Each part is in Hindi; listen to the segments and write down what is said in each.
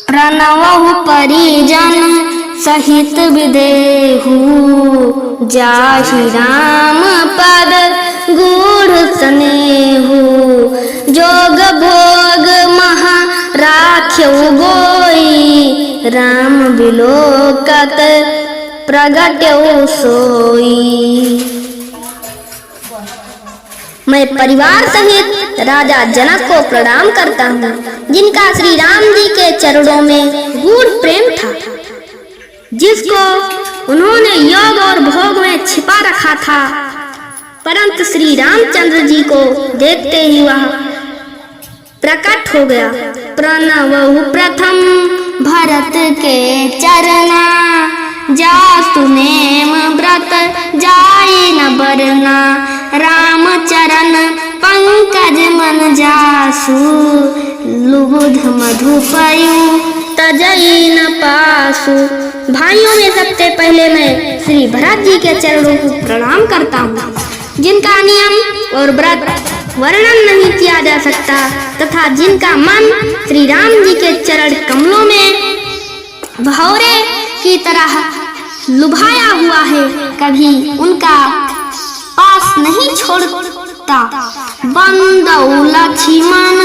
प्रणवहु परिजन सहित विदेहु, जाहि राम पद गूढ़ स्नेहु। जोग भोग महा राख्यउ गोई, राम बिलोकत प्रगट्यउ सोई। मैं परिवार सहित राजा जनक को प्रणाम करता हूँ, जिनका श्री राम जी के चरणों में गूढ़ प्रेम था, जिसको उन्होंने योग और भोग में छिपा रखा था, परंतु श्री रामचंद्र जी को देखते ही वह प्रकट हो गया। प्रणवहु प्रथम भरत के चरना, जासु नेम व्रत जाय न बरना। राम चरण पंकज मन जासु, लुबुध मधु पयु तजई न पासु। भाइयों में सबसे पहले मैं श्री भरत जी के चरणों को प्रणाम करता हूँ, जिनका नियम और व्रत वर्णन नहीं किया जा सकता, तथा जिनका मन श्री राम जी के चरण कमलों में भौरे की तरह लुभाया हुआ है, कभी उनका पास नहीं छोड़ता। बंदौ लक्ष्मण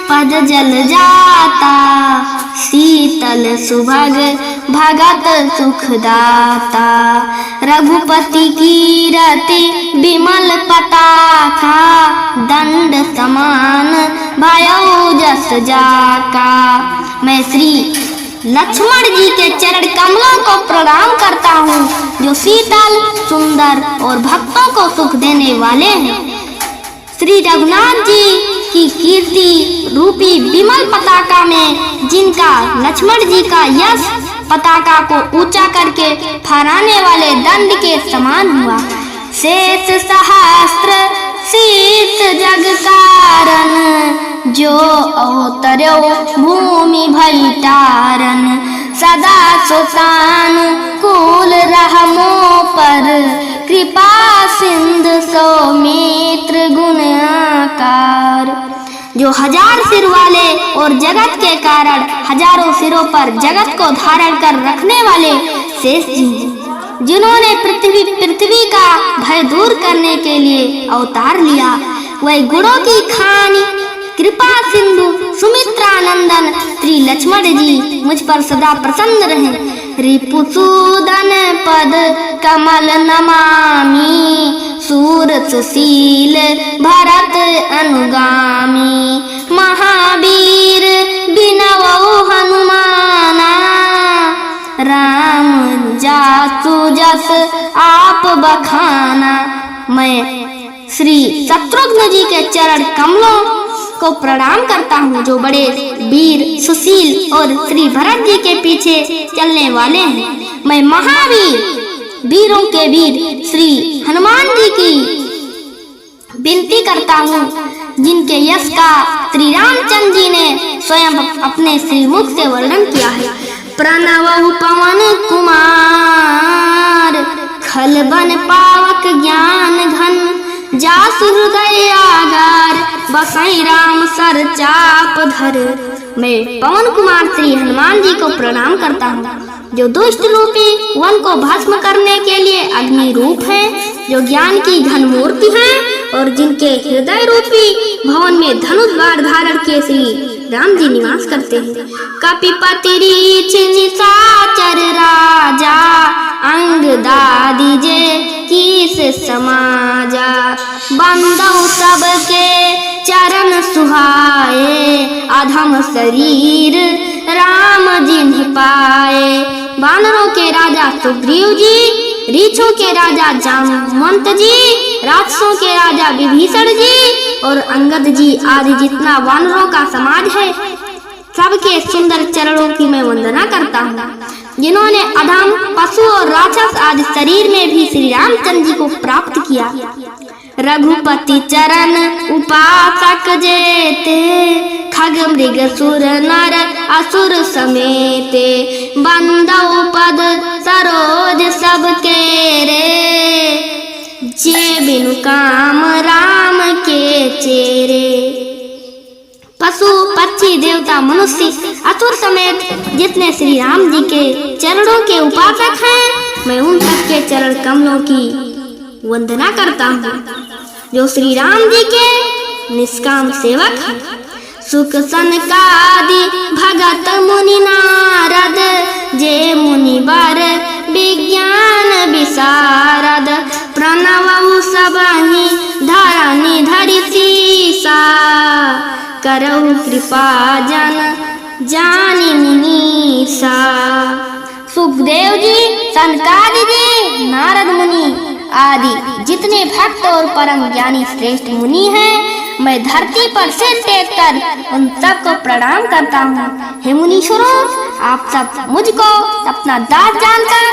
पद जल जाता, शीतल सुभग भगत सुखदाता। रघुपति कीरति विमल पताका, दंड समान भयउ जस जाका। मैं श्री लक्ष्मण जी के चरण कमलों को प्रणाम करता हूँ, जो शीतल सुंदर और भक्तों को सुख देने वाले हैं। श्री रघुनाथ जी की कीर्ति रूपी विमल पताका में, जिनका लक्ष्मण जी का यश पताका को ऊंचा करके फहराने वाले दंड के समान हुआ। शेष सहस्त्र शीर्ष जग कारण, जो अवतर्यो भूमि भई तारन। सदा सुसान कुल रहमो पर, कृपा सिंधु सौमित्र गुण आकार। जो हजार सिर वाले और जगत के कारण हजारों सिरों पर जगत को धारण कर रखने वाले शेष जी, जिन्होंने पृथ्वी का भय दूर करने के लिए अवतार लिया। वह गुणों की खानी कृपा सिंधु सुमित्रा नंदन श्री लक्ष्मण जी मुझ पर सदा प्रसन्न रहे। रिपुसूदन पद कमल नमामि, सूर सुशील भरत अनुगामी। महावीर बिनवउ हनुमाना, राम जासु जस आप बखाना। मैं श्री शत्रुघ्न जी के चरण कमलों को प्रणाम करता हूँ, जो बड़े वीर सुशील और श्री भरत जी के पीछे चलने वाले हैं। मैं महावीर वीरों के वीर श्री हनुमान जी की विनती करता हूँ, जिनके यश का श्री रामचंद्र जी ने स्वयं अपने श्रीमुख से वर्णन किया है। प्रणवहु पवन कुमार, खलबन पावक ज्ञान घन। जासु हृदय आगार, बसई राम सर चाप धर। मैं पवन कुमार श्री हनुमान जी को प्रणाम करता हूँ, जो दुष्ट रूपी वन को भस्म करने के लिए अग्नि रूप है, जो ज्ञान की घन मूर्ति है, और जिनके हृदय रूपी भवन में धनुष बाण धारण किए श्री राम जी निवास करते हैं। कपिपति रीछ निशाचर राजा, अंग दादी जे किस समाजा। बंदौ सबके चरण सुहाए, अधम शरीर राम जिन्ह पाए। बानरों के राजा सुग्रीव जी, रीछों के राजा जामवंत जी, राक्षसों के राजा विभीषण जी और अंगद जी आदि जितना वानरों का समाज है, सबके सुंदर चरणों की मैं वंदना करता हूँ, जिन्होंने अधम पशु और राक्षस आदि शरीर में भी श्री रामचंद्र जी को प्राप्त किया। रघुपति चरण उपासक जेते, खग मृग सुर नर असुर समेते। बंदौ पद सरोज सबके रे, जे बिनु काम राम के चेरे। पशु पक्षी देवता मनुष्य असुर समेत जितने श्री राम जी के चरणों के उपासक हैं, मैं उन सबके चरण कमलों की वंदना करता हूँ जो श्री राम जी के निष्काम सेवक हैं। सुख सनकादि भगत मुनि नारद, जे मुनि वर विज्ञान विशारद, प्रणवहु सबहि धरनि धरि सीसा, करहु कृपा जन जानि मुनीसा। सुखदेव जी, सनकादि जी, नारद मुनि आदि जितने भक्त और परम ज्ञानी श्रेष्ठ मुनि हैं, मैं धरती पर सिर टेक कर उन सबको प्रणाम करता हूँ। हे मुनीश्वरों, आप सब मुझको अपना दास जानकर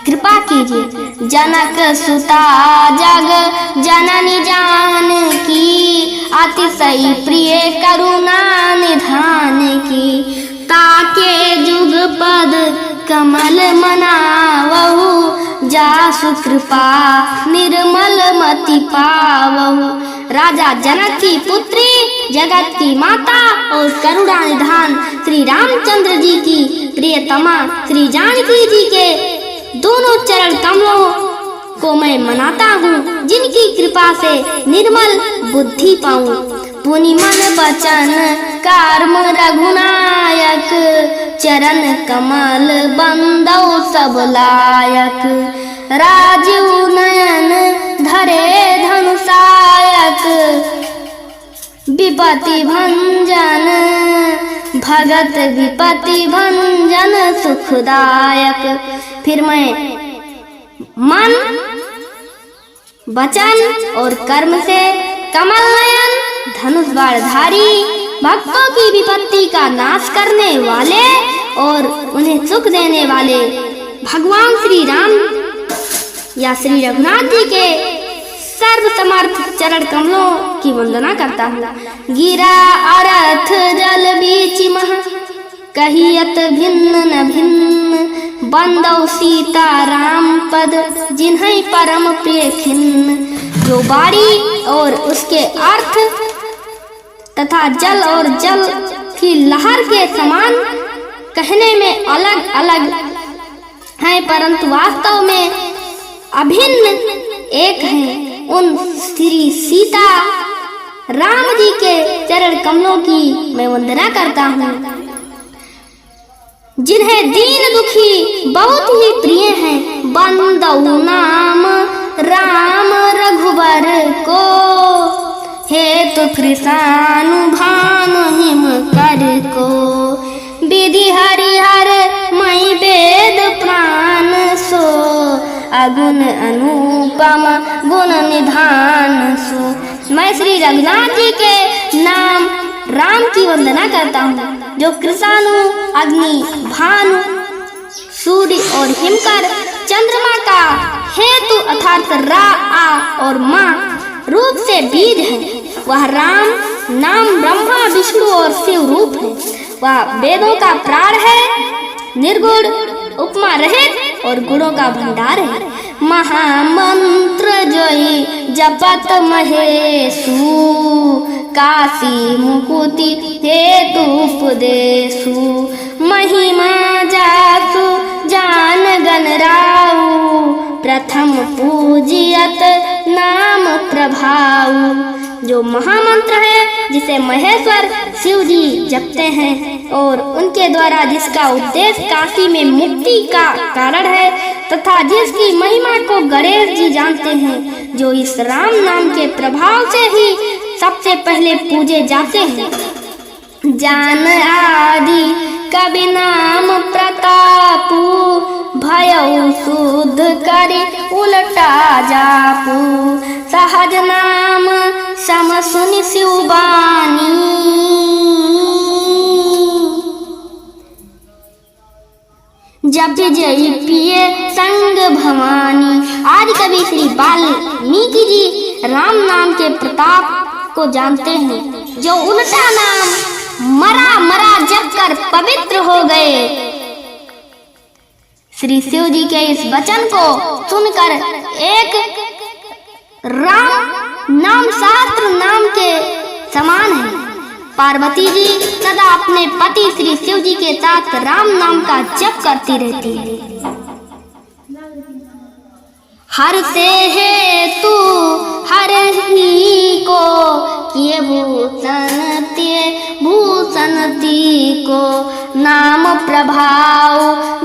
कृपा कीजिए। जनक सुता जग जननी जानकी, अतिशय प्रिय करुणा निधान की, ताके जुग पद कमल मनावहु, जासु कृपा निर्मल मति पावहु। राजा जनक की पुत्री, जगत की माता और करुणा निधान श्री रामचंद्र जी की प्रियतमा श्री जानकी जी के दोनों चरण कमलों को मैं मनाता हूँ, जिनकी कृपा से निर्मल बुद्धि पाऊँ। पुनि मन वचन कर्म रघुनायक, चरण कमल बंदौ सब लायक, राजीव नयन धरे धनुषायक, विपति भंजन भगत विपति भंजन सुखदायक। फिर मैं मन वचन और कर्म से कमल नयन धनुष बाणधारी, भक्तों की विपत्ति का नाश करने वाले और उन्हें सुख देने वाले भगवान श्री राम या श्री रघुनाथ जी के सर्वसमर्थ चरण कमलों की वंदना करता हूँ। गिरा अर्थ जल बीच मह, कहियत भिन्न न भिन्न, बंदौ सीता राम पद जिन्हें परम प्रिय खिन्न। जो बाड़ी और उसके अर्थ तथा जल और जल की लहर के समान कहने में अलग अलग हैं, परंतु वास्तव में अभिन्न एक हैं। उन श्री सीता राम जी के चरण कमलों की मैं वंदना करता हूँ, जिन्हें दीन दुखी बहुत ही प्रिय हैं। बंदौ नाम राम रघुबर को, हेतु कृषानु भानु हिम कर को, विधि हरिहर मई वेद प्राण सो, अगुण अनुपम गुण निधान सो। मैं श्री रघुनाथ जी के नाम राम की वंदना करता हूँ, जो कृषानु अग्नि भानु सूर्य और हिमकर चंद्रमा का हेतु अर्थात रा आ और माँ रूप से बीज है। वह राम नाम ब्रह्मा विष्णु और शिव रूप है। वह वेदों का प्राण है, निर्गुण उपमा रहित और गुणों का भंडार है। महामंत्र जोई जपत महेशु, काशी मुकुति हेतु उपदेशु, महिमा जासु जान गण राउ, प्रथम पूजियत नाम प्रभाऊ। जो महामंत्र है जिसे महेश्वर शिव जी जपते हैं और उनके द्वारा जिसका उद्देश्य काशी में मुक्ति का कारण है, तथा जिसकी महिमा को गणेश जी जानते हैं, जो इस राम नाम के प्रभाव से ही सबसे पहले पूजे जाते हैं। जान आदि कवि नाम प्रतापू, भयउ शुद्ध करि उलटा जापू, सहज नाम सम सुनि शिवबानी, जब जय पिए संग भवानी। आदि कवि श्री वाल्मीकि जी राम नाम के प्रताप को जानते हैं, जो उल्टा नाम मरा मरा जप कर पवित्र हो गए। श्री शिव जी के इस वचन को सुनकर एक राम नाम शास्त्र नाम के समान है, पार्वती जी सदा अपने पति श्री शिव जी के साथ राम नाम का जप करती रहती है। हर से है तू हर ही को किए भूषणती को नाम प्रभाव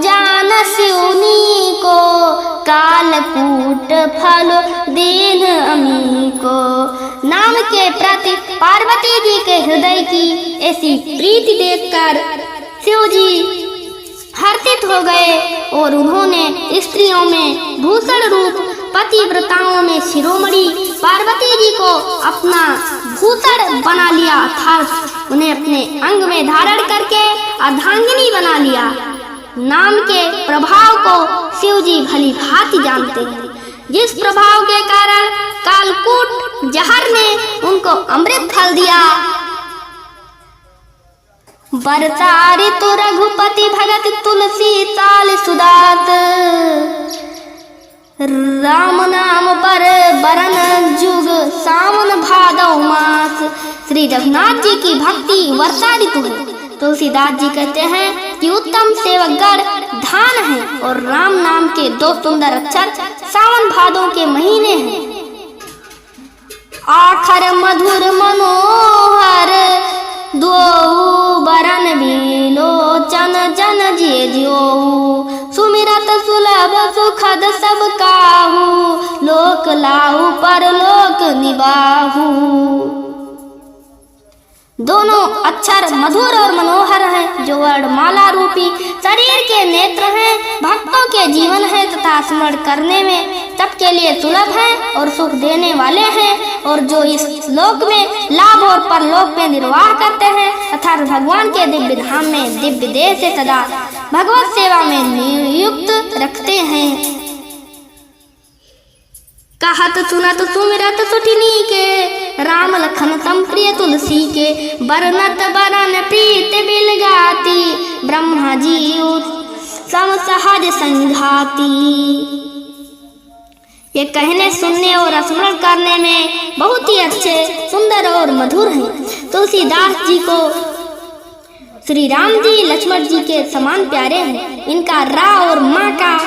जान शिवनी को कालकूट फल दीन अमी को। नाम के प्रति पार्वती जी के हृदय की ऐसी प्रीति देखकर शिव जी हर्षित हो गए और उन्होंने स्त्रियों में भूषण रूप पतिव्रताओं में शिरोमणि पार्वती जी को अपना भूषण बना लिया, अर्थात उन्हें अपने अंग में धारण करके अर्धांगिनी बना लिया। नाम के प्रभाव को शिव जी भली भांति जानते हैं, जिस प्रभाव के कारण कालकूट जहर ने उनको अमृत फल दिया। बरसा ऋतु रघुपति भगत तुलसी ताल सुदात राम नाम पर बरन जुग सावन भादव मास। श्री रघुनाथ जी की भक्ति वर्षा ऋतु है। तुलसीदास जी कहते हैं कि उत्तम सेवकगण धान है और राम नाम के दो सुंदर अक्षर सावन भादों के महीने हैं। आखर मधुर मनोहर दो बरन बिलोचन जन जे जियो सुमिरत सुलभ सुखद सब काहू लोक लाहू पर लोक निबाहू। दोनों अक्षर मधुर और मनोहर हैं, जो वर्णमाला रूपी शरीर के नेत्र हैं, भक्तों के जीवन है तथा स्मरण करने में सबके लिए सुलभ है और सुख देने वाले हैं, और जो इस लोक में लाभ और परलोक में निर्वाह करते हैं तथा भगवान के दिव्य धाम में दिव्य देह से सदा भगवत सेवा में नियुक्त रखते हैं। कहत सुनत सुमिरत सुठिनी के राम लखन संप्रिय तुलसी के बरनत बरन प्रीत बिलगाती ब्रह्मा जी सम सहज संघाती। ये कहने सुनने और स्मरण करने में बहुत ही अच्छे सुंदर और मधुर हैं। तुलसीदास जी को श्री राम जी लक्ष्मण जी के समान प्यारे हैं। इनका रा और माँ का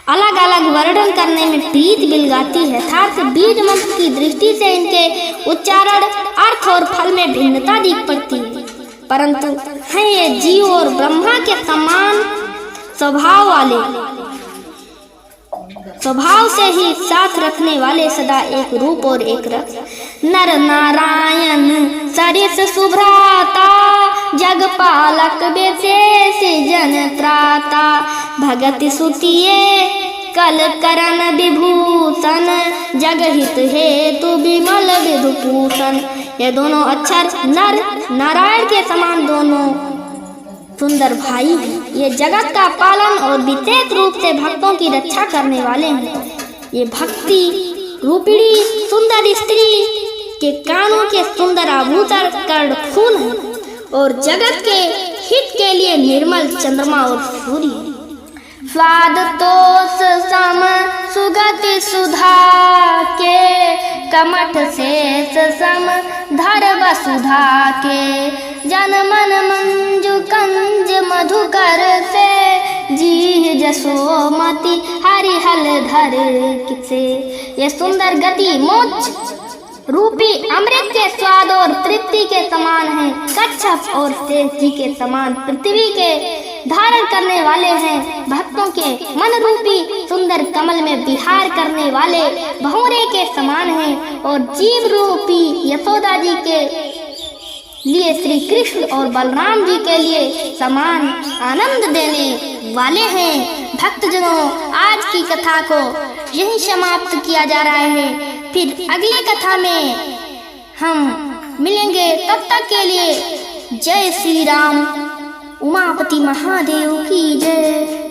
अलग अलग वर्णन करने में प्रीत बिलगाती है, अर्थात बीज मंत्र की दृष्टि से इनके उच्चारण अर्थ और फल में भिन्नता दिख पड़ती है, परंतु हैं ये जीव और ब्रह्मा के समान स्वभाव वाले, स्वभाव से ही साथ रखने वाले, सदा एक रूप और एक रस। नर नारायण सरिस सुभ्राता जगपालक विशेष जन त्राता भगति सुतिये कल करण विभूषण जगहित हेतु विमल विधुभूषण। ये दोनों अक्षर नर नारायण के समान दोनों सुंदर भाई हैं। ये जगत का पालन और विशेष रूप से भक्तों की रक्षा करने वाले हैं। ये भक्ति रूपिणी सुंदर स्त्री के कानों के सुंदर आभूषण कर्णफूल हैं और जगत के हित के लिए निर्मल चंद्रमा और सूर्य। स्वाद तोष सम सुगति सुधा के कमठ शेष सम धर वसुधा के जन मन मंजु कंज मधुकर से जी जसोमति हरिहल धर किसे। ये सुंदर गति मोक्ष रूपी अमृत के स्वाद और तृप्ति के समान है। कच्छप और शेष जी के समान पृथ्वी के धारण करने वाले हैं। भक्तों के मन रूपी सुंदर कमल में विहार करने वाले भंवरे के समान हैं और जीव रूपी यशोदा जी के लिए श्री कृष्ण और बलराम जी के लिए समान आनंद देने वाले हैं। भक्तजनों, आज की कथा को यही समाप्त किया जा रहा है। फिर अगली कथा में हम मिलेंगे, तब तक के लिए जय श्री राम। उमापति महादेव की जय।